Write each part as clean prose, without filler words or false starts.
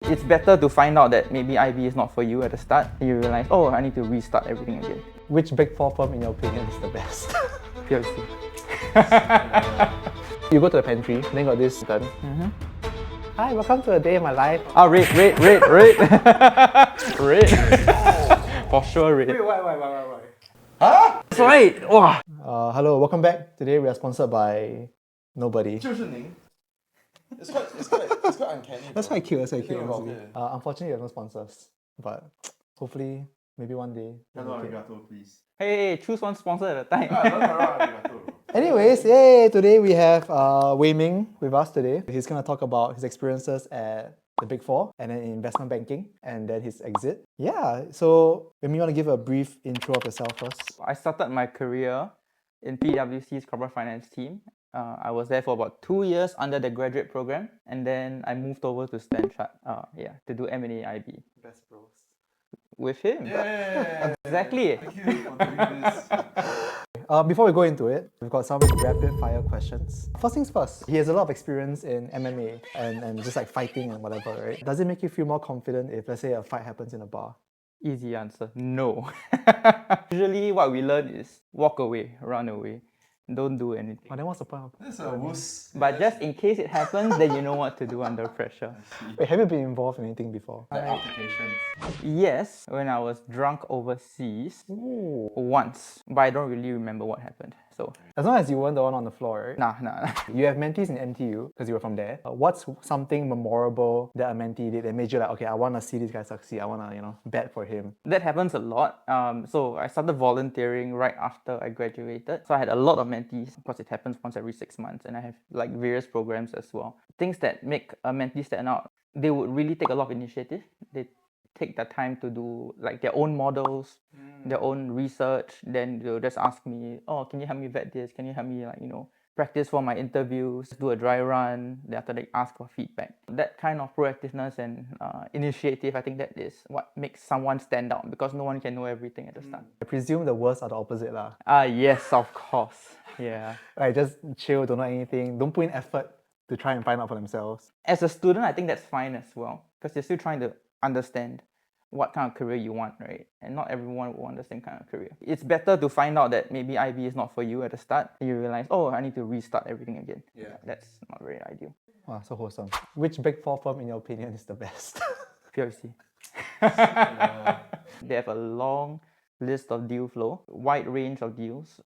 It's better to find out that maybe IB is not for you at the start, and you realize, oh, I need to restart everything again. Which Big Four firm, in your opinion, is the best? PwC. You go to the pantry, then got this gun. Hi, welcome to a day in my life. Ah, red. Red. For sure, red. Why? That's right. Wow. Hello, welcome back. Today we are sponsored by nobody. 就是您. It's quite uncanny. That's quite cute. Honestly. it. Unfortunately, we have no sponsors, but hopefully, maybe one day. Hello, arigato, please. Hey, choose one sponsor at a time. Arigato. Anyways, yay! Today we have Wei Meng with us today. He's going to talk about his experiences at the Big Four and then in investment banking and then his exit. Yeah, so maybe you want to give a brief intro of yourself first. I started my career in PwC's corporate finance team. I was there for about 2 years under the graduate program, and then I moved over to Stanchart, to do M&A IB Best bros. with him. Yeah. Exactly. Thank you for doing this. Before we go into it, we've got some rapid fire questions. First things first, he has a lot of experience in MMA and just like fighting and whatever, right? Does it make you feel more confident if, let's say, a fight happens in a bar? Easy answer, no. Usually what we learn is walk away, run away. Don't do anything. Oh, then what's the point of This is a wuss. But just in case it happens, then you know what to do under pressure. Wait, have you been involved in anything before? The applications. Yes, when I was drunk overseas Ooh. once, but I don't really remember what happened. So, As long as you weren't the one on the floor, right? nah. You have mentees in NTU because you were from there. What's something memorable that a mentee did that made you like, okay, I want to see this guy succeed. I want to, bet for him. That happens a lot. So I started volunteering right after I graduated. So I had a lot of mentees because it happens once every 6 months, and I have like various programs as well. Things that make a mentee stand out, they would really take a lot of initiative. They take the time to do like their own models, their own research. Then they'll just ask me, oh, can you help me vet this? Can you help me practice for my interviews, do a dry run, then after they ask for feedback. That kind of proactiveness and initiative, I think that is what makes someone stand out, because no one can know everything at the start. I presume the worst are the opposite lah. Yes, of course. Yeah. Like just chill, don't know anything, don't put in effort to try and find out for themselves. As a student, I think that's fine as well, because you're still trying to understand what kind of career you want, right? And not everyone will want the same kind of career. It's better to find out that maybe IB is not for you at the start, and you realize, oh, I need to restart everything again. Yeah. That's not very ideal. Wow, so wholesome. Which Big Four firm, in your opinion, is the best? PwC. They have a long list of deal flow, wide range of deals,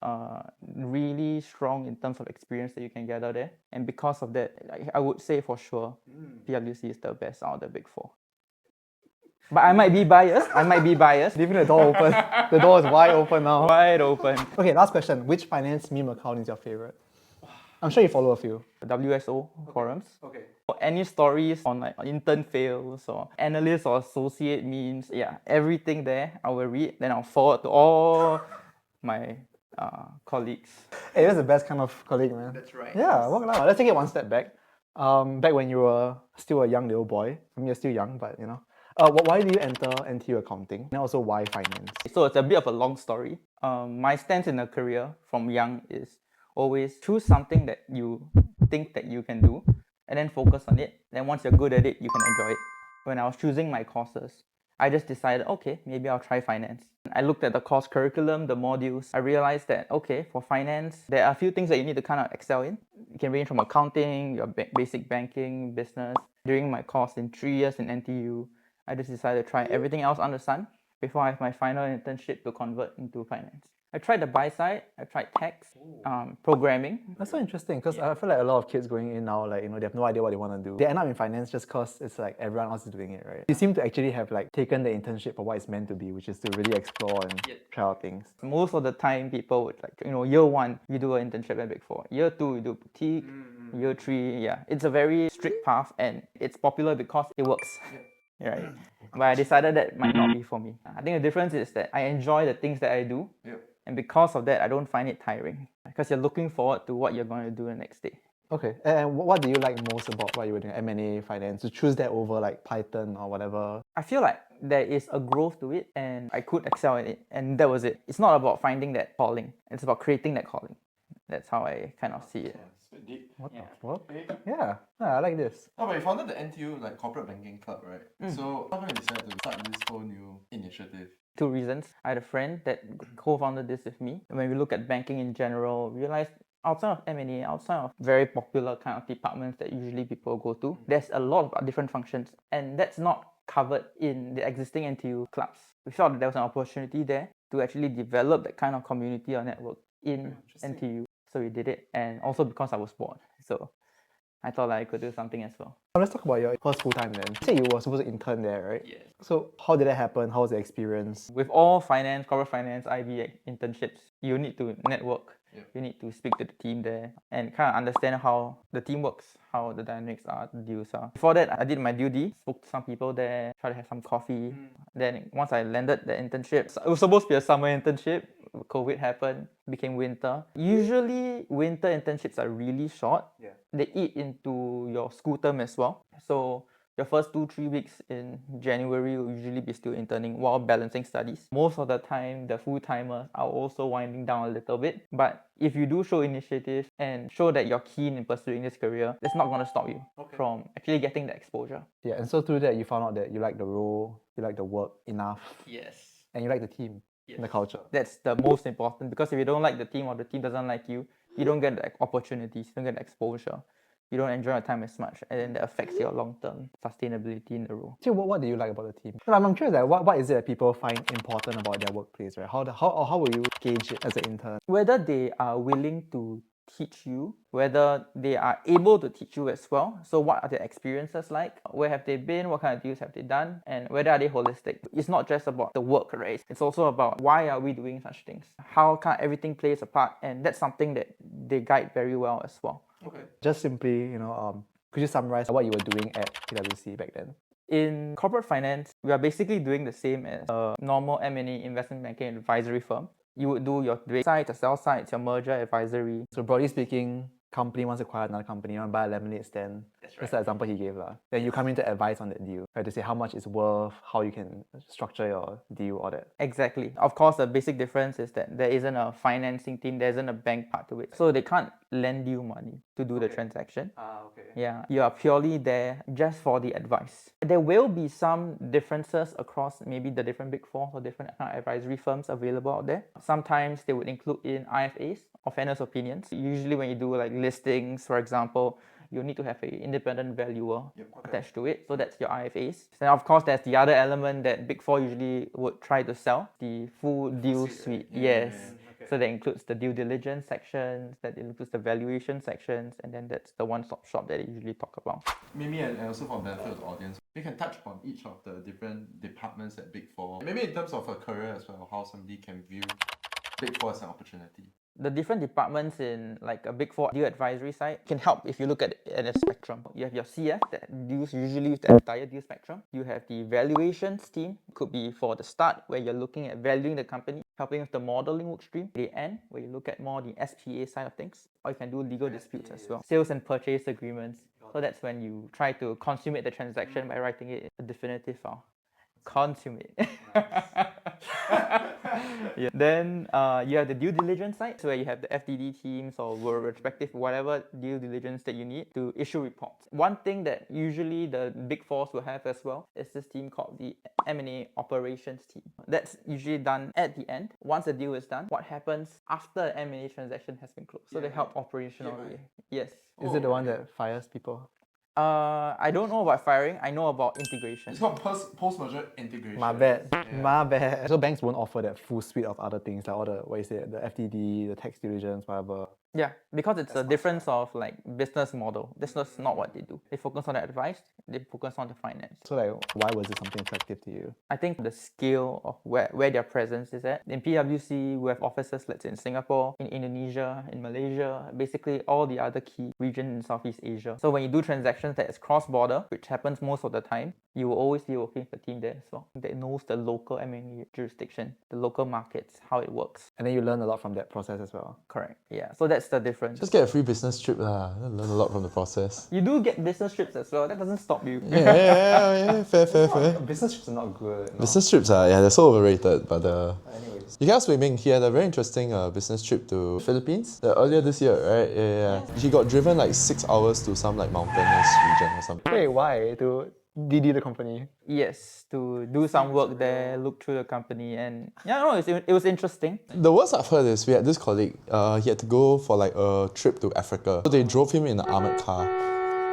really strong in terms of experience that you can gather there. And because of that, I would say for sure, PwC is the best out of the Big Four. But I might be biased. Leaving the door open. The door is wide open now. Wide open. Okay, last question. Which finance meme account is your favorite? I'm sure you follow a few. WSO forums. Okay. Any stories on like intern fails or analyst or associate memes, everything there I will read, then I'll forward to all my colleagues. Hey, that's the best kind of colleague, man. That's right. Yeah, let's take it one step back. Back when you were still a young little boy. I mean, you're still young, but why did you enter NTU Accounting? And also, why finance? So it's a bit of a long story. My stance in a career from young is always choose something that you think that you can do and then focus on it. Then once you're good at it, you can enjoy it. When I was choosing my courses, I just decided, okay, maybe I'll try finance. I looked at the course curriculum, the modules. I realized that, okay, for finance, there are a few things that you need to kind of excel in. It can range from accounting, your basic banking, business. During my course in 3 years in NTU, I just decided to try everything else under the sun before I have my final internship to convert into finance. I tried the buy side, I tried tax, programming. That's so interesting because I feel like a lot of kids going in now, like, they have no idea what they want to do. They end up in finance just because it's like everyone else is doing it, right? You seem to actually have like taken the internship for what it's meant to be, which is to really explore and try out things. Most of the time, people would year 1, you do an internship at Big Four. Year 2, you do boutique. Year 3, it's a very strict path and it's popular because it works. Right? But I decided that might not be for me. I think the difference is that I enjoy the things that I do. And because of that, I don't find it tiring. Because you're looking forward to what you're going to do the next day. Okay, and what do you like most about what you were doing, M&A, finance, to choose that over like Python or whatever? I feel like there is a growth to it and I could excel in it. And that was it. It's not about finding that calling. It's about creating that calling. That's how I kind of see it. Deep. What Yeah. the fuck? Okay. Yeah, I like this. No, but you founded the NTU like corporate banking club, right? So how come you decided to start this whole new initiative? Two reasons. I had a friend that co-founded this with me. When we look at banking in general, we realized outside of M&A, outside of very popular kind of departments that usually people go to, there's a lot of different functions, and that's not covered in the existing NTU clubs. We thought that there was an opportunity there to actually develop that kind of community or network in NTU. So we did it, and also because I was bored. So I thought I could do something as well. Let's talk about your first full time then. You said you were supposed to intern there, right? Yes. So how did that happen? How was the experience? With all finance, corporate finance, IB internships, you need to network. Yep. You need to speak to the team there and kind of understand how the team works, how the dynamics are, the deals are. Before that, I did my due D, spoke to some people there, tried to have some coffee. Then once I landed the internship, it was supposed to be a summer internship. COVID happened, became winter. Usually, winter internships are really short. Yeah. They eat into your school term as well. So your first 2-3 weeks in January will usually be still interning while balancing studies. Most of the time, the full-timers are also winding down a little bit. But if you do show initiative and show that you're keen in pursuing this career, that's not going to stop you from actually getting the exposure. Yeah, and so through that you found out that you like the role, you like the work enough, Yes. and you like the team and the culture. That's the most important, because if you don't like the team or the team doesn't like you, you don't get the opportunities, you don't get the exposure. You don't enjoy your time as much, and then that affects your long-term sustainability in the role. So what do you like about the team? No, I'm curious, like, what is it that people find important about their workplace, right? How will you gauge it as an intern? Whether they are willing to teach you, whether they are able to teach you as well. So what are their experiences like? Where have they been? What kind of deals have they done? And whether are they holistic? It's not just about the work, right? It's also about why are we doing such things? How can everything plays a part? And that's something that they guide very well as well. Okay. Just simply, could you summarize what you were doing at PwC back then? In corporate finance, we are basically doing the same as a normal M&A investment banking advisory firm. You would do your trade sides, your sell sides, your merger advisory. So broadly speaking, company wants to acquire another company, you want to buy a lemonade stand. That's the example he gave. Then you come in to advise on that deal, right? To say how much it's worth, how you can structure your deal, all that. Exactly. Of course, the basic difference is that there isn't a financing team, there isn't a bank part to it. So they can't lend you money to do the transaction. Okay. Yeah, you are purely there just for the advice. There will be some differences across maybe the different big four or different advisory firms available out there. Sometimes they would include in IFAs or fairness opinions. Usually when you do like listings, for example, you need to have an independent valuer attached to it. So that's your IFAs. Then of course there's the other element that Big Four usually would try to sell, the full deal suite. Yes. So that includes the due diligence sections, that includes the valuation sections, and then that's the one-stop shop that they usually talk about. Maybe and also for benefit of the audience, we can touch on each of the different departments at Big Four. Maybe in terms of a career as well, how somebody can view Big Four as an opportunity. The different departments in like a Big Four deal advisory side can help if you look at it at a spectrum. You have your CF that deals usually with the entire deal spectrum. You have the valuations team, could be for the start where you're looking at valuing the company, helping with the modeling work stream. The end where you look at more the SPA side of things, or you can do legal disputes as well. Sales and purchase agreements. So that's when you try to consummate the transaction by writing it in a definitive file. Consummate. Yeah. Then you have the due diligence side, so where you have the FDD teams or respective whatever due diligence that you need to issue reports. One thing that usually the Big Fours will have as well is this team called the M&A operations team. That's usually done at the end. Once the deal is done, what happens after an M&A transaction has been closed? So they help operationally. Yes. Is it the one that fires people? I don't know about firing. I know about integration. It's called post-merger integration. My bad. So banks won't offer that full suite of other things, like all the, what is it, the FTD, the tax diligence, whatever. Yeah, because it's a difference of like business model. That's not what they do. They focus on the advice, they focus on the finance. So like, why was it something attractive to you? I think the scale of where their presence is at. In PwC, we have offices, let's say in Singapore, in Indonesia, in Malaysia, basically all the other key regions in Southeast Asia. So when you do transactions that is cross-border, which happens most of the time, you will always be working with a team there as well that knows the local M&A jurisdiction, the local markets, how it works. And then you learn a lot from that process as well. Correct. Yeah. So that's That's the difference. Just get a free business trip lah. Learn a lot from the process. You do get business trips as well. That doesn't stop you. Yeah. Fair. Business trips are not good. No? Business trips are, they're so overrated, but Anyways. you can ask Wei Meng, he had a very interesting business trip to Philippines earlier this year, right? Yeah. He got driven like 6 hours to some like mountainous region or something. Wait, why? To DD the company? Yes, to do some work there, look through the company, and it was interesting. The worst I've heard is we had this colleague, he had to go for like a trip to Africa. So they drove him in an armored car.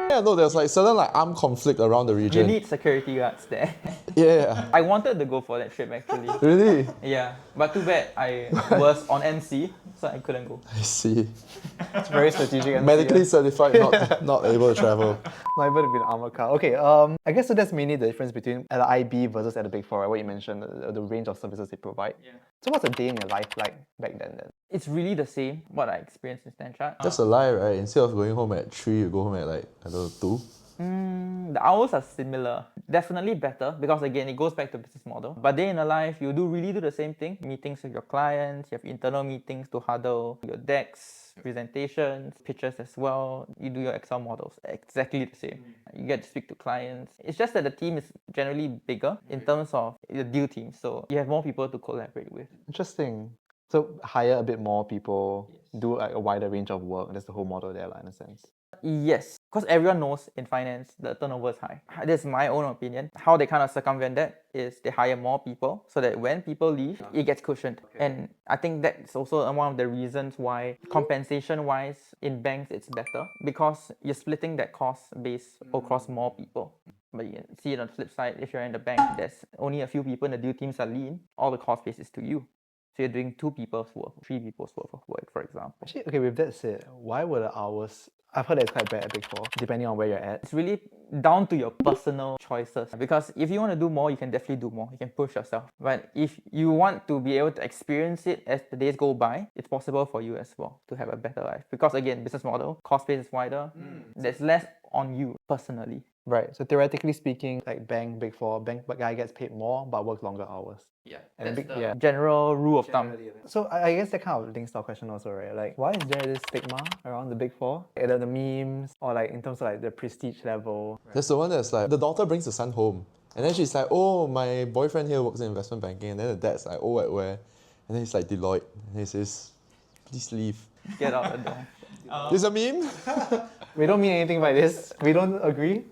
Yeah, no, there's like certain like armed conflict around the You region. need security guards there. Yeah. I wanted to go for that trip actually. Really? Yeah, but too bad I was on MC, so I couldn't go. I see. It's very strategic. and Medically certified, not able to travel. not able to be an armored car. Okay, I guess so that's mainly the difference between at the IB versus at the Big Four, right? What you mentioned, the range of services they provide. Yeah. So what's a day in your life like back then? It's really the same what I experienced in Stanchart. That's a lie, right? Instead of going home at 3, you go home at like, I don't know, 2. The hours are similar. Definitely better because again, it goes back to business model. But day in the life, you really do the same thing. Meetings with your clients, you have internal meetings to huddle, your decks, presentations, pitches as well. You do your Excel models. Exactly the same. You get to speak to clients. It's just that the team is generally bigger in terms of the deal team. So you have more people to collaborate with. Interesting. So hire a bit more people, do like a wider range of work. That's the whole model there, like, in a sense. Yes, because everyone knows in finance the turnover is high. This is my own opinion. How they kind of circumvent that is they hire more people so that when people leave, it gets cushioned. And I think that's also one of the reasons why compensation-wise in banks it's better because you're splitting that cost base across more people. But you can see it on the flip side, if you're in the bank, there's only a few people and the deal teams are lean, all the cost base is to you. So you're doing 2 people's work, 3 people's worth of work, for example. Actually, okay, with that said, why were the hours? I've heard that it's quite bad at Big Four, depending on where you're at. It's really down to your personal choices because if you want to do more, you can definitely do more. You can push yourself. But if you want to be able to experience it as the days go by, it's possible for you as well to have a better life. Because again, business model, cost base is wider. There's less on you personally. Right. So theoretically speaking, like Big Four, bank guy gets paid more but works longer hours. Yeah, And that's big- the yeah. general rule of thumb. So I guess that kind of links to our question also, right? Like, why is there this stigma around the Big Four? Either the memes or like in terms of like the prestige level. There's the one that's like, the daughter brings the son home. And then she's like, oh, my boyfriend here works in investment banking. And then the dad's like, oh, at where? And then he's like, Deloitte. And he says, please leave. Get out the door. It's a meme? We don't mean anything by this. We don't agree.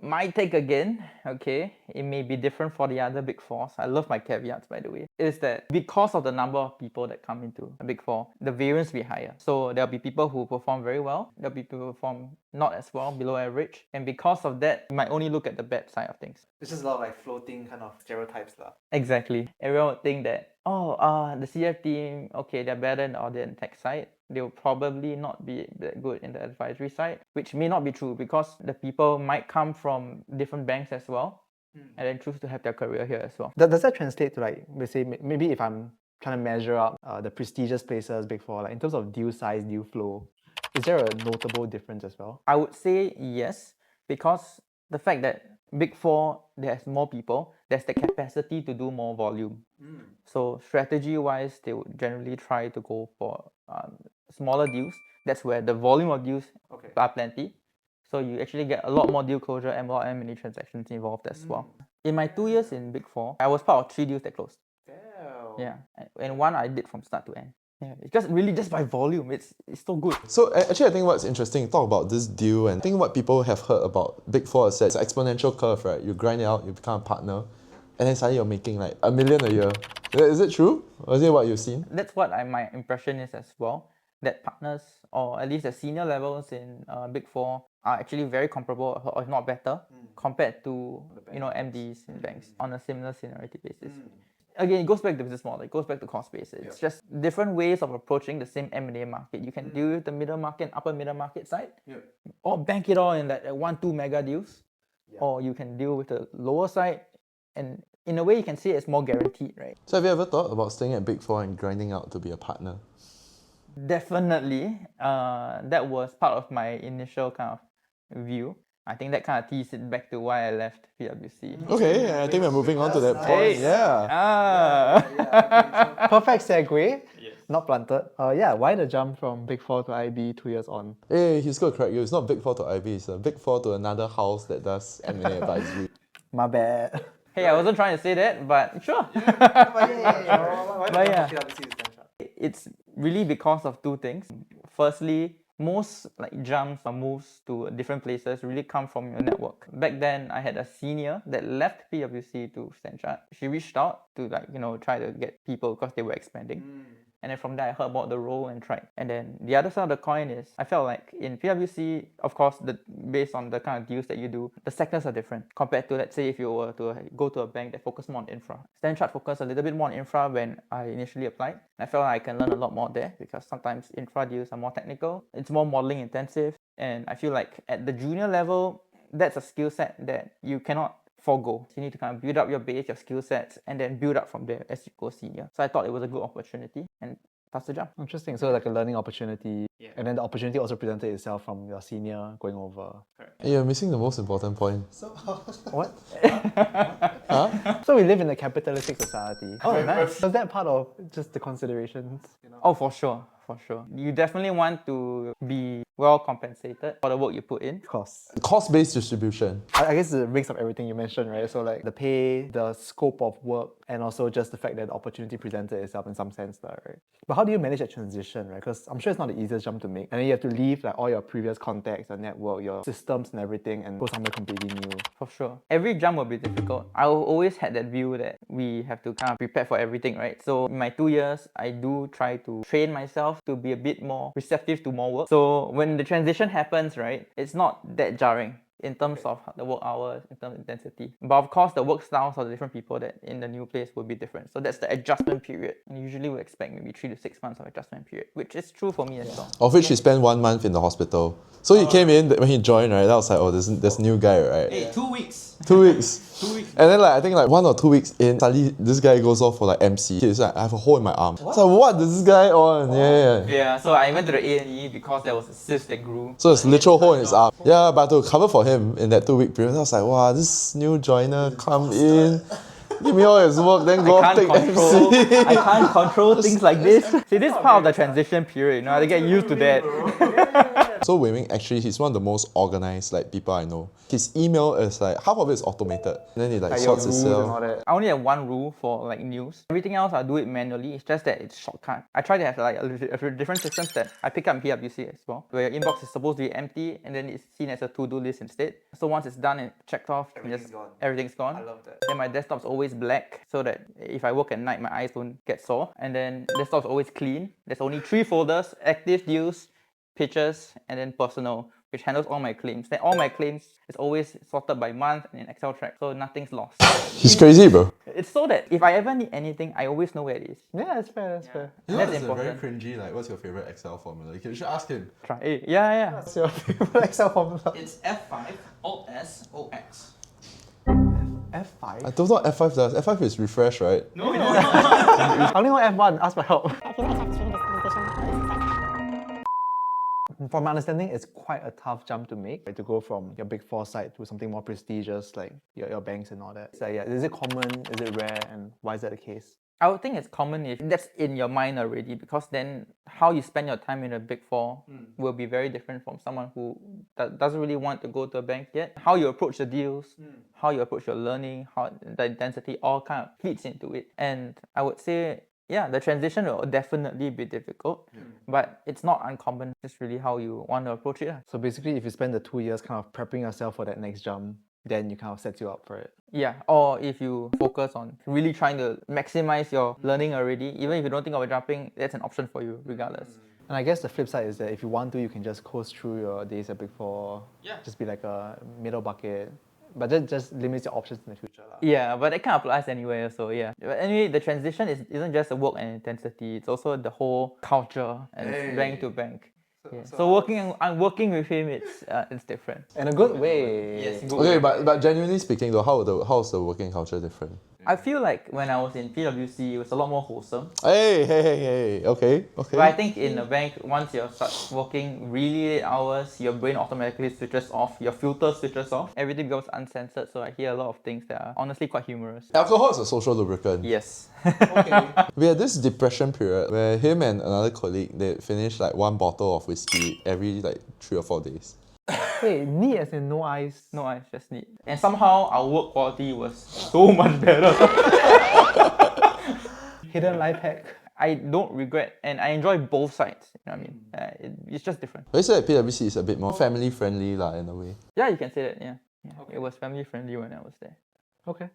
My take again, okay, it may be different for the other Big Fours. I love my caveats, by the way, is that because of the number of people that come into a Big Four, the variance will be higher. So there'll be people who perform very well, there'll be people who perform not as well, below average, and because of that, you might only look at the bad side of things. It's just a lot of like floating kind of stereotypes. Exactly. Everyone would think that, the CF team, okay, they're better in the audit and tech side. They'll probably not be that good in the advisory side, which may not be true because the people might come from different banks as well and then choose to have their career here as well. Does that translate to like, let's say, maybe if I'm trying to measure up the prestigious places, Big Four, like in terms of deal size, deal flow, is there a notable difference as well? I would say yes, because the fact that Big Four, there's more people, there's the capacity to do more volume. So strategy-wise, they would generally try to go for smaller deals. That's where the volume of deals are plenty. So you actually get a lot more deal closure and more M&A transactions involved as well. In my 2 years in Big Four, I was part of 3 deals that closed. Yeah, and one I did from start to end. Yeah, it's just really just by volume, it's so good. So actually, I think what's interesting, talk about this deal, and I think what people have heard about Big Four is that it's an exponential curve, right? You grind it out, you become a partner, and then suddenly you're making like $1 million a year. Is it true? Or is it what you've seen? That's what my impression is as well, that partners, or at least the senior levels in Big Four, are actually very comparable, or if not better, compared to MDs in banks on a similar seniority basis. Again, it goes back to business model, it goes back to cost base. It's just different ways of approaching the same M&A market. You can deal with the middle market and upper middle market side, or bank it all in like 1-2 mega deals, or you can deal with the lower side, and in a way you can say it's more guaranteed, right? So have you ever thought about staying at Big Four and grinding out to be a partner? Definitely, that was part of my initial kind of view. I think that kind of teased it back to why I left PwC. Okay, I think we're moving on to that point. Hey. Yeah. Ah. Perfect segue. Yes. Not planted. Yeah, why the jump from Big Four to IB 2 years on? Hey, he's gonna correct you. It's not Big Four to IB, it's a Big Four to another house that does M&A advisory. My bad. Hey, I wasn't trying to say that, but sure. But yeah. It's really because of two things. Firstly, most like jumps or moves to different places really come from your network. Back then, I had a senior that left PwC to Stanchart. She reached out to try to get people because they were expanding. And then from there, I heard about the role and tried. And then the other side of the coin is, I felt like in PwC, of course, based on the kind of deals that you do, the sectors are different compared to, let's say, if you were to go to a bank that focused more on infra. Stanchart focused a little bit more on infra when I initially applied. I felt like I can learn a lot more there because sometimes infra deals are more technical. It's more modeling intensive. And I feel like at the junior level, that's a skill set that you cannot forgo. You need to kind of build up your base, your skill sets, and then build up from there as you go senior. So I thought it was a good opportunity, and that's the jump. Interesting. So like a learning opportunity, and then the opportunity also presented itself from your senior going over. Hey, you're missing the most important point. What? So we live in a capitalistic society. Oh, nice. Was that part of just the considerations? Oh, for sure. For sure. You definitely want to be well compensated for the work you put in. Costs. Cost-based distribution. I guess it mix of everything you mentioned, right? So like the pay, the scope of work, and also just the fact that the opportunity presented itself in some sense, right? But how do you manage that transition, right? Because I'm sure it's not the easiest jump to make. And then you have to leave like all your previous contacts, your network, your systems and everything and go somewhere completely new. For sure. Every jump will be difficult. I always had that view that we have to kind of prepare for everything, right? So in my 2 years, I do try to train myself to be a bit more receptive to more work. So when the transition happens, right, it's not that jarring in terms of the work hours, in terms of intensity. But of course, the work styles of the different people that in the new place will be different. So that's the adjustment period. And usually we expect maybe 3 to 6 months of adjustment period, which is true for me as well. Of which he spent 1 month in the hospital. So he came in, when he joined, right, that was like, oh, this new guy, right? Hey, 2 weeks. 2 weeks. 2 weeks. And then I think 1 or 2 weeks in, suddenly this guy goes off for MC. He's like, I have a hole in my arm. What? So what does this guy on? Yeah. Yeah, so I went to the A&E because there was a cyst that grew. So it's literal hole in his arm. Yeah, but to cover for him in that 2 week period, I was like, wow, this new joiner come in, give me all his work, then go off take MC. I can't control things like this. See, this is part of the transition period, I get used to that. So Wei Meng, actually, he's one of the most organized people I know. His email is half of it is automated. And then he Like your sorts rules and all itself. that. I only have one rule for news. Everything else I do it manually. It's just that it's shortcut. I try to have a different systems that I pick up in PwC as well, where your inbox is supposed to be empty and then it's seen as a to-do list instead. So once it's done and checked off, everything's gone. I love that. Then my desktop's always black so that if I work at night, my eyes don't get sore. And then desktop's always clean. There's only 3 folders: active, deals, pictures, and then personal, which handles all my claims. Then all my claims is always sorted by month in an Excel track, so nothing's lost. He's crazy, bro. It's so that if I ever need anything, I always know where it is. Yeah, that's fair, that's fair. You know, That's it's a very important. cringy, what's your favorite Excel formula? You should ask him. Try it. Yeah. What's your favorite Excel formula? It's F5, Alt S, OX. F5? I don't know what F5 does. F5 is refresh, right? No. I only know F1, ask for help. From my understanding, it's quite a tough jump to make, to go from your Big Four side to something more prestigious like your banks and all that. So yeah, is it common? Is it rare? And why is that the case? I would think it's common if that's in your mind already, because then how you spend your time in a Big Four will be very different from someone who doesn't really want to go to a bank yet. How you approach the deals, how you approach your learning, how the intensity all kind of feeds into it. And I would say, yeah, the transition will definitely be difficult, but it's not uncommon. It's really how you want to approach it. So basically, if you spend the 2 years kind of prepping yourself for that next jump, then you kind of sets you up for it. Yeah, or if you focus on really trying to maximize your learning already, even if you don't think of jumping, that's an option for you regardless. And I guess the flip side is that if you want to, you can just coast through your days at Big Four. Yeah. Just be like a middle bucket. But that just limits your options in the future. Yeah, but it kind of applies anywhere, so yeah. But anyway, the transition isn't just the work and intensity, it's also the whole culture and it's bank to bank. So working with him, it's different. In a good way. Yes, Okay, but genuinely speaking though, how's the working culture different? I feel like when I was in PwC, it was a lot more wholesome. Hey, okay. But I think in a bank, once you start working really late hours, your brain automatically switches off, your filter switches off, everything becomes uncensored. So I hear a lot of things that are honestly quite humorous. Alcohol is a social lubricant. Yes. We had this depression period where him and another colleague, they finished like one bottle of whiskey every like 3 or 4 days. Wait, neat as in no ice. No, I just need. And somehow our work quality was so much better. Hidden life hack. I don't regret, and I enjoy both sides. You know what I mean? It's just different. But you said PwC is a bit more family friendly lah in a way. Yeah, you can say that. Yeah. It was family friendly when I was there. Okay.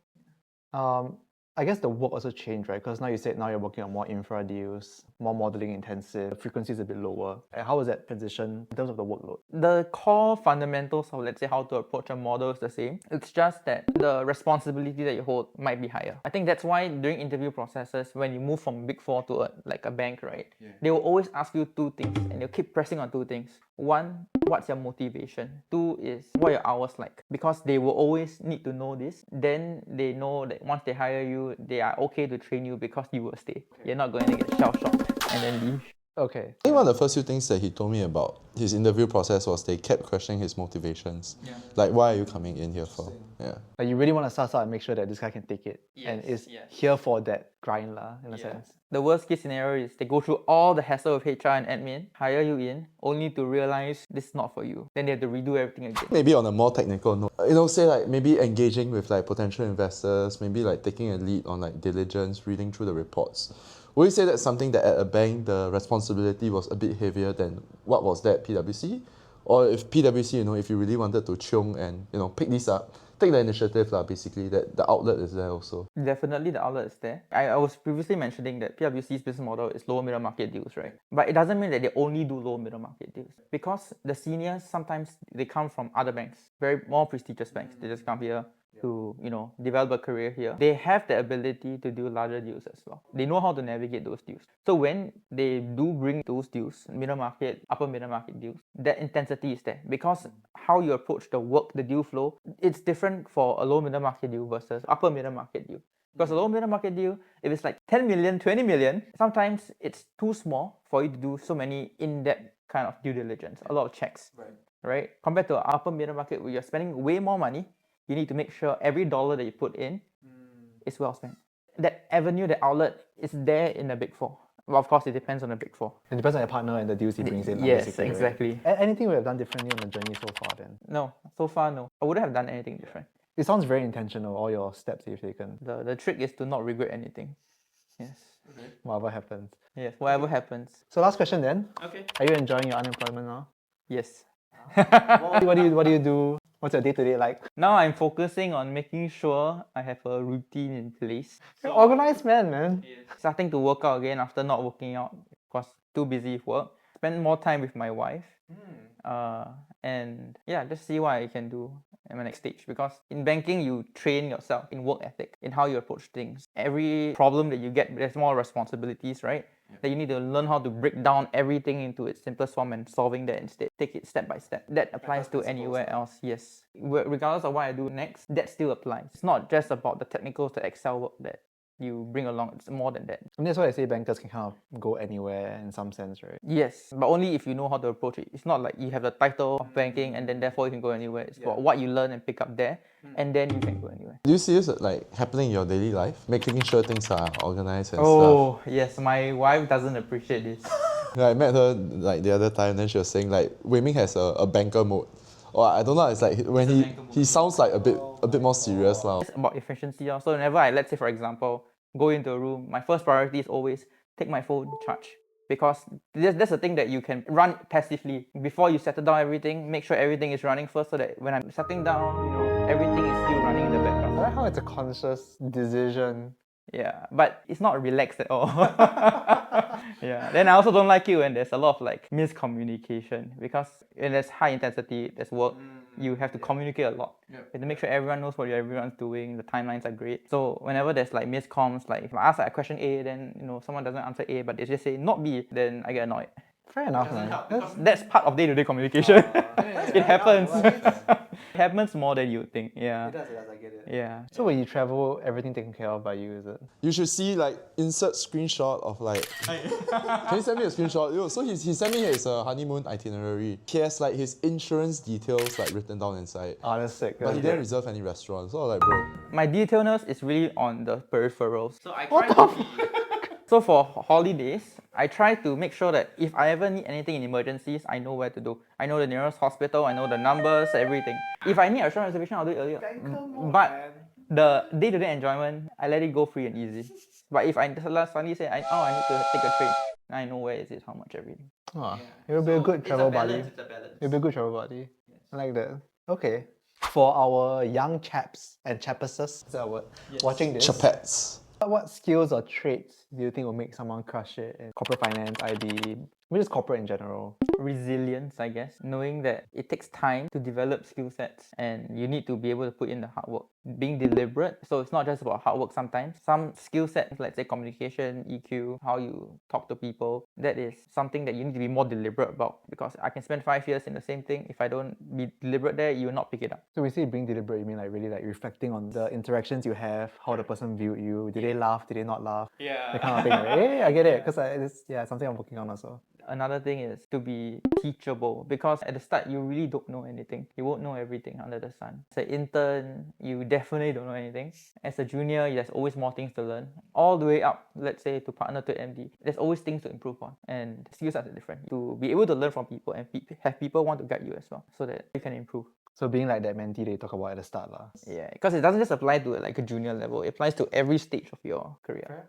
I guess the work also changed, right? Because now you said now you're working on more infra deals, more modeling intensive, the frequency is a bit lower. And how was that transition in terms of the workload? The core fundamentals of, let's say, how to approach a model is the same. It's just that the responsibility that you hold might be higher. I think that's why during interview processes, when you move from Big Four to a bank, right? They will always ask you two things, and they'll keep pressing on two things. One, what's your motivation? Two is, what are your hours like? Because they will always need to know this. Then they know that once they hire you, they are okay to train you because you will stay. You're not going to get shell-shocked and then leave. Okay. I think one of the first few things that he told me about his interview process was they kept questioning his motivations. Like, why are you coming in here for? Yeah. Like you really want to suss out and make sure that this guy can take it and is here for that grind lah, in a sense. The worst case scenario is they go through all the hassle of HR and admin, hire you in, only to realize this is not for you. Then they have to redo everything again. Maybe on a more technical note, say like maybe engaging with like potential investors, maybe like taking a lead on like diligence, reading through the reports. Would you say that's something that at a bank the responsibility was a bit heavier than what was there at PwC? Or if PwC, if you really wanted to chung and pick this up, take the initiative basically, that the outlet is there also. Definitely the outlet is there. I was previously mentioning that PwC's business model is lower middle market deals, right? But it doesn't mean that they only do lower middle market deals. Because the seniors, sometimes they come from other banks, very more prestigious banks. They just come here to develop a career here. They have the ability to do larger deals as well. They know how to navigate those deals. So when they do bring those deals, middle market, upper middle market deals, that intensity is there because how you approach the work, the deal flow, it's different for a low middle market deal versus upper middle market deal. Because a low middle market deal, if it's like 10 million, 20 million, sometimes it's too small for you to do so many in-depth kind of due diligence, a lot of checks, right? Compared to an upper middle market where you're spending way more money, you need to make sure every dollar that you put in is well spent. That avenue, that outlet is there in the Big Four. Well, of course, it depends on the Big Four. It depends on your partner and the deals he brings in. Yes, basically, exactly. Right? Anything we have done differently on the journey so far then? No, so far, no. I wouldn't have done anything different. It sounds very intentional, all your steps you've taken. The trick is to not regret anything. Yes. Whatever happens. Yes, whatever happens. So last question then. Okay. Are you enjoying your unemployment now? Yes. What do you do? What's your day-to-day like? Now I'm focusing on making sure I have a routine in place. You're an organized man. Starting to work out again after not working out because too busy with work. Spend more time with my wife. And yeah, just see what I can do at my next stage. Because in banking, you train yourself in work ethic, in how you approach things. Every problem that you get, there's more responsibilities, right? That you need to learn how to break down everything into its simplest form and solving that instead. Take it step by step. That applies to anywhere else, yes. Regardless of what I do next, that still applies. It's not just about the technicals, the Excel work that you bring along. It's more than that. And that's why I say bankers can kind of go anywhere in some sense, right? Yes, but only if you know how to approach it. It's not like you have the title of banking and then therefore you can go anywhere. It's about what you learn and pick up there, and then you can go anywhere. Do you see this like happening in your daily life? Making sure things are organized and Oh, yes, my wife doesn't appreciate this. stuff? I met her like the other time, then she was saying like Wei Meng has a banker mode. Or I don't know, it's like when he sounds like a bit more serious now. It's about efficiency. So whenever let's say for example, go into a room, my first priority is always take my phone, charge. Because that's the thing that you can run passively. Before you settle down everything, make sure everything is running first so that when I'm settling down, everything is still running in the background. I like how it's a conscious decision. Yeah, but it's not relaxed at all. Yeah. Then I also don't like it when there's a lot of like miscommunication because when there's high intensity, there's work, you have to communicate a lot. You have to make sure everyone knows what everyone's doing. The timelines are great. So whenever there's like miscoms, like if I ask like a question A, then someone doesn't answer A, but they just say not B, then I get annoyed. Fair enough, Doesn't man. help That's- because That's part of day-to-day communication. It happens. It happens more than you think. Yeah. does, I get it. Yeah. So when you travel, everything taken care of by you, is it? You should see like insert screenshot of like. Can you send me a screenshot? Yo, so he sent me his honeymoon itinerary. He has like his insurance details like written down inside. Oh, that's sick. But he didn't reserve any restaurants. So I was like, bro. My detailness is really on the peripherals. so I try to be So for holidays, I try to make sure that if I ever need anything in emergencies, I know where to do. I know the nearest hospital, I know the numbers, everything. If I need a restaurant reservation, I'll do it earlier. But the day-to-day enjoyment, I let it go free and easy. But if I suddenly say, I need to take a train, I know where is it, how much, everything. Oh, you'll be a good travel buddy. It's a balance. You'll be a good travel buddy. I like that. Okay. For our young chaps and chapesses, is that a word? Watching this, Chapets. what skills or traits do you think will make someone crush it in corporate finance, IB, maybe just corporate in general? Resilience, I guess. Knowing that it takes time to develop skill sets and you need to be able to put in the hard work. Being deliberate, so it's not just about hard work sometimes. Some skill sets, let's say communication, EQ, how you talk to people, that is something that you need to be more deliberate about, because I can spend 5 years in the same thing. If I don't be deliberate there, you will not pick it up. So we say being deliberate, you mean like really like reflecting on the interactions you have, how the person viewed you, did they laugh, did they not laugh, Yeah. that kind of thing, right? Hey, I get it, because it's something I'm working on also. Another thing is to be teachable, because at the start you really don't know anything. You won't know everything under the sun. As an intern, you definitely don't know anything. As a junior, there's always more things to learn. All the way up, let's say to partner to MD, there's always things to improve on. And skills are different. To be able to learn from people and have people want to guide you as well, so that you can improve. So being like that mentee that you talk about at the start lah. Yeah, because it doesn't just apply to like a junior level. It applies to every stage of your career.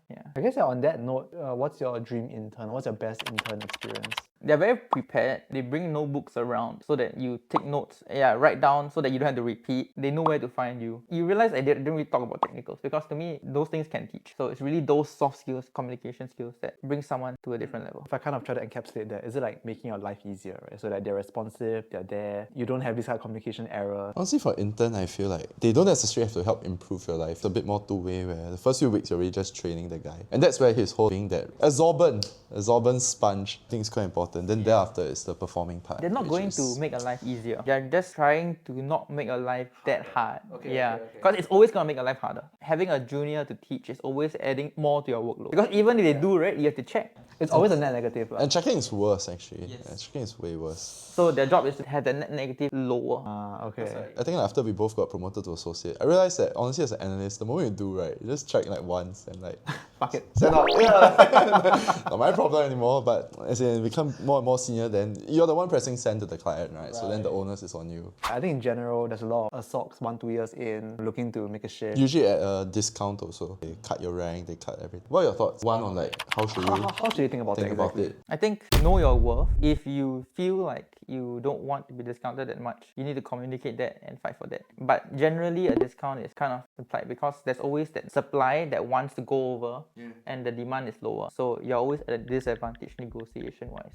Yeah. I guess on that note, what's your dream intern? What's your best intern experience? They're very prepared. They bring notebooks around so that you take notes. Yeah, write down so that you don't have to repeat. They know where to find you. You realize I didn't really talk about technicals, because to me, those things can teach. So it's really those soft skills, communication skills that bring someone to a different level. If I kind of try to encapsulate that, is it like making your life easier, right? So that they're responsive, they're there, you don't have this kind of communication error. Honestly, for intern, I feel like they don't necessarily have to help improve your life. It's a bit more two-way, where the first few weeks you're really just training the guy. And that's where his whole being that absorbent sponge, I think is quite important. Then thereafter it's the performing part. They're not which going is- to make a life easier. They're just trying to not make a life that hard. Because it's always going to make a life harder. Having a junior to teach is always adding more to your workload. Because even if they do, right, you have to check. It's always a net negative. And checking is worse actually. Yeah, checking is way worse. So their job is to have the net negative lower. Okay. I think after we both got promoted to associate, I realized that honestly as an analyst, the moment you do right, you just check like once and like Fuck it. send out. Yeah. Not my problem anymore, but as in become more and more senior, then you're the one pressing send to the client, right? So then the onus is on you. I think in general, there's a lot of SOCs 1-2 years in looking to make a shift. Usually at a discount also. They cut your rank, they cut everything. What are your thoughts? One on like how should you How should you think about think that about exactly? it? I think know your worth. If you feel like you don't want to be discounted that much, you need to communicate that and fight for that. But generally, a discount is kind of implied, because there's always that supply that wants to go over and the demand is lower. So you're always at a disadvantage negotiation-wise.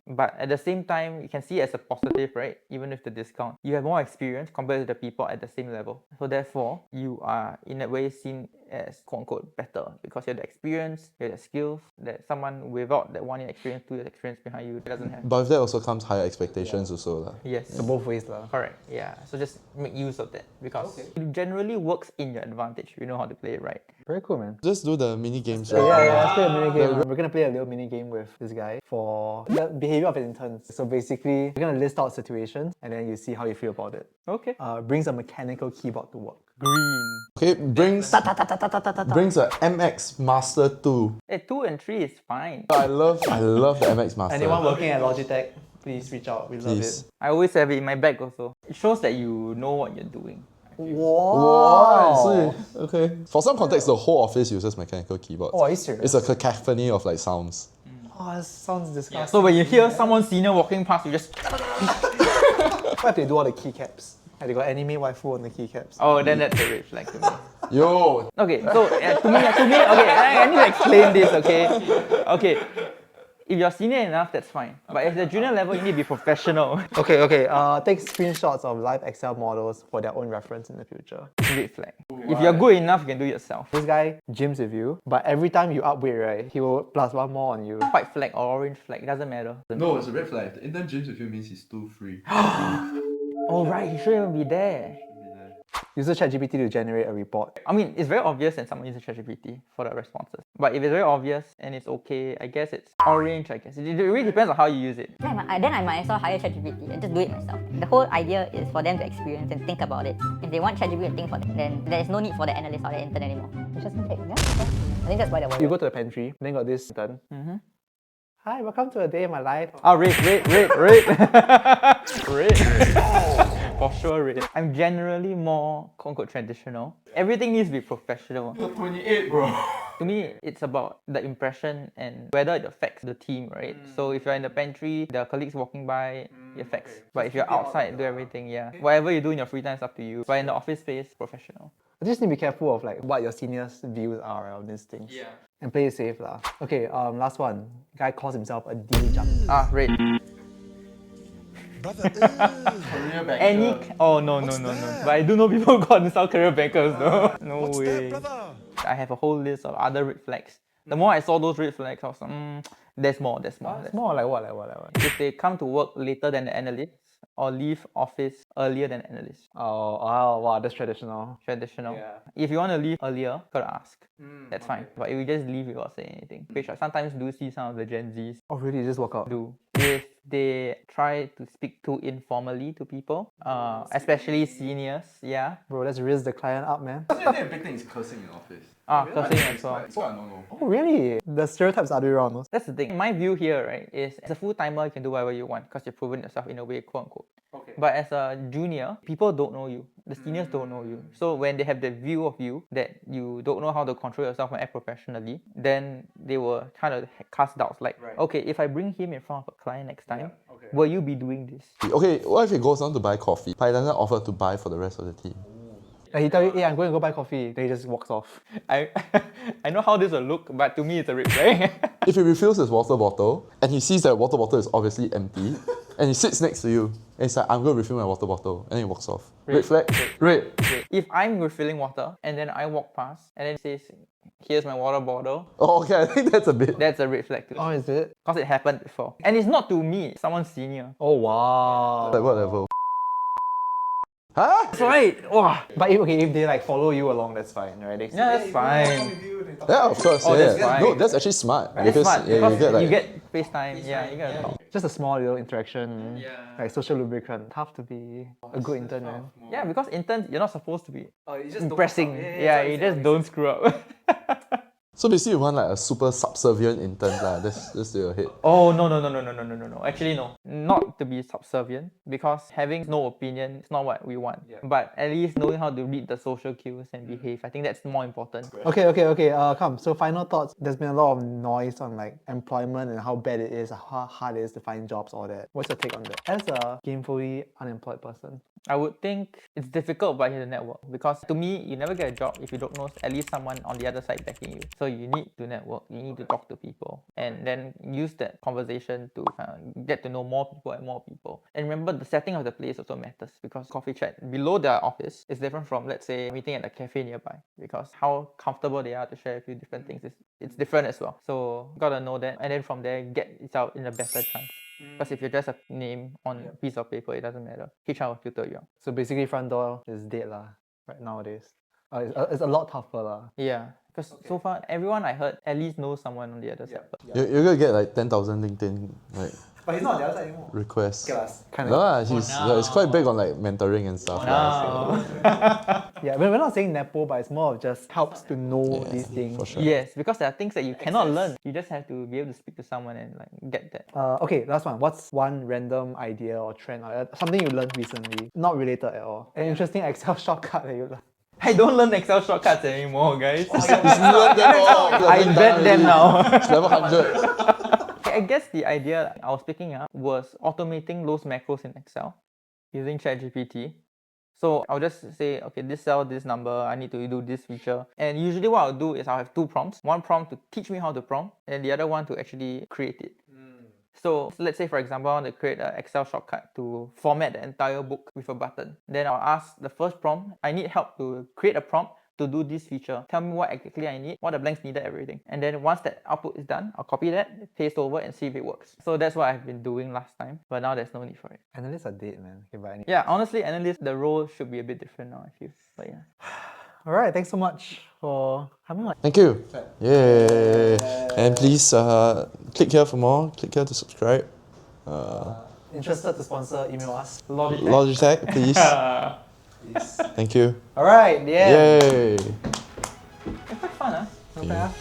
But at the same time, you can see it as a positive, right? Even with the discount, you have more experience compared to the people at the same level. So therefore, you are in a way seen as quote-unquote better, because you have the experience, you have the skills that someone without that 1 year experience, 2 years experience behind you doesn't have. But with that also comes higher expectations also lah. Yes. So both ways lah. Correct. Yeah. So just make use of that, because it generally works in your advantage if you know how to play it right. Very cool, man. Just do the mini games, Yeah, right? let's play a mini game. We're gonna play a little mini game with this guy for the behavior of interns. So basically, we're gonna list out situations and then you see how you feel about it. Okay. Brings a mechanical keyboard to work. Green. Okay, brings a MX Master 2. 2 and 3 is fine. I love the MX Master. Anyone working at Logitech, please reach out. We love Please. it. I always have it in my bag also. It shows that you know what you're doing. Wow. Okay. For some context, the whole office uses mechanical keyboards. Oh, are you serious? It's a cacophony of like sounds. Oh, that sounds disgusting. So when you hear someone senior walking past, you just What if they do all the keycaps? Like they got anime waifu on the keycaps. oh, then that's a red flag to me. Yo, Okay, so to me, okay, I need to explain this. Okay. If you're senior enough, that's fine. But at the junior level, you need to be professional. Okay, take screenshots of live Excel models for their own reference in the future. Red flag. If you're good enough, you can do it yourself. This guy gyms with you, but every time you up weight, right, he will plus one more on you. White flag or orange flag, it doesn't matter. No, it's a red flag. The intern gyms with you means he's too free. Oh right, he shouldn't even be there. Use ChatGPT to generate a report. I mean, it's very obvious when someone uses ChatGPT for the responses. But if it's very obvious and it's okay, I guess it's orange, I guess. It really depends on how you use it. Then I might as well hire ChatGPT and just do it myself. The whole idea is for them to experience and think about it. If they want ChatGPT to think for them, then there is no need for the analyst or the intern anymore. Interesting take. Yeah? I think that's why they're You go to the pantry, then got this intern. Hi, welcome to a day in my life. Oh, red. Red. For sure, red. I'm generally more quote-unquote traditional. Everything needs to be professional. You're 28, bro. To me, it's about the impression and whether it affects the team, right? So if you're in the pantry, there are colleagues walking by, it affects. But if you're outside, do everything, yeah. Whatever you do in your free time is up to you. But in the office space, professional. You just need to be careful of like what your seniors' views are on these things. Yeah. And play it safe lah. Okay, last one. Guy calls himself a deal junkie. Ah, red. Career banker. Oh no. But I do know people who call themselves career bankers though. No way. I have a whole list of other red flags. The more I saw those red flags, I was like, there's more. It's more like what? If they come to work later than the analysts or leave office earlier than the analysts. Oh, wow, that's traditional. Traditional. Yeah. If you want to leave earlier, gotta ask. That's fine. But if you just leave without saying anything, which I sometimes do see some of the Gen Zs Oh, really? You just walk out? do. If they try to speak too informally to people, especially seniors, yeah. Bro, let's risk the client up, man. I think a big thing is cursing in office. Cursing as well. It's quite a no-no. Oh, really? The stereotypes are the way around. No? That's the thing. My view here, right, is as a full-timer, you can do whatever you want because you've proven yourself in a way, quote-unquote. Okay. But as a junior, people don't know you. The seniors don't know you. So when they have the view of you that you don't know how to control yourself and act professionally, then they will kind of cast doubts like, okay, if I bring him in front of a client next time, will you be doing this? Okay, what if he goes down to buy coffee, but he doesn't offer to buy for the rest of the team? Like he tell you, I'm going to go buy coffee. Then he just walks off. I know how this will look, but to me it's a red flag. If he refills his water bottle and he sees that the water bottle is obviously empty and he sits next to you and he's like, I'm going to refill my water bottle, and he walks off. Red flag? Red. If I'm refilling water and then I walk past and then it says, here's my water bottle, Oh, okay, I think that's a bit. that's a red flag too. Oh, is it? Because it happened before. And it's not to me, it's someone senior. Oh, wow. Like what level? Huh? That's right. Wow. But if they like follow you along, that's fine, right? They say, Yeah, that's fine. Yeah, of course. Oh, yeah. that's fine. No, that's actually smart. It's smart yeah, because you get like FaceTime. Yeah, you get a talk. Just a small little interaction, Yeah. like social lubricant. Tough to be a good intern, man. Yeah, because interns, you're not supposed to be Oh, you just impressing. Yeah, you just don't screw up. So basically you want like a super subservient intern lah. That's to your head. Oh, no. Actually, no. Not to be subservient because having no opinion is not what we want. But at least knowing how to read the social cues and behave, I think that's more important. Okay. Come. So final thoughts. There's been a lot of noise on like employment and how bad it is, how hard it is to find jobs, all that. What's your take on that? As a gainfully unemployed person. I would think it's difficult but you have to network because to me, you never get a job if you don't know at least someone on the other side backing you. So you need to network, you need to talk to people and then use that conversation to get to know more people and more people. And remember, the setting of the place also matters because coffee chat below their office is different from, let's say, meeting at a cafe nearby because how comfortable they are to share a few different things it's different as well. So gotta know that and then from there get yourself in a better chance. Because if you're just a name on a piece of paper, it doesn't matter. HR will filter you out. So basically, front door is dead lah, right nowadays. It's a lot tougher lah. Yeah, because so far everyone I heard at least knows someone on the other side. You're gonna get like 10,000 LinkedIn like But he's not on the other side anymore. requests. Kind No, lah, it's quite big on like mentoring and stuff. lah, Yeah, we're not saying nepo, but it's more of just helps to know these things. for sure. Yes, because there are things that you cannot learn. You just have to be able to speak to someone and like get that. Okay, last one. What's one random idea or trend or something you learned recently, not related at all? An interesting Excel shortcut that you learned. I don't learn Excel shortcuts anymore, guys. He's learned them all. I bet them now. It's level 100. I guess the idea I was picking up was automating those macros in Excel using ChatGPT. So I'll just say, okay, this cell, this number, I need to do this feature. And usually what I'll do is I'll have two prompts. One prompt to teach me how to prompt and the other one to actually create it. So let's say, for example, I want to create an Excel shortcut to format the entire book with a button. Then I'll ask the first prompt, I need help to create a prompt to do this feature. Tell me what exactly I need, what the blanks needed, everything. And then once that output is done, I'll copy that, paste over and see if it works. So that's what I've been doing last time, but now there's no need for it. Analysts are dead, man. Okay, but anyway. Yeah, honestly, analyst, the role should be a bit different now, I feel. But yeah. All right, thanks so much for coming on. Thank you. Yay. And please click here for more. Click here to subscribe. Interested to sponsor, email us. Logitech, please. Thank you. All right, yeah. Yay. It's quite fun, huh? Not bad.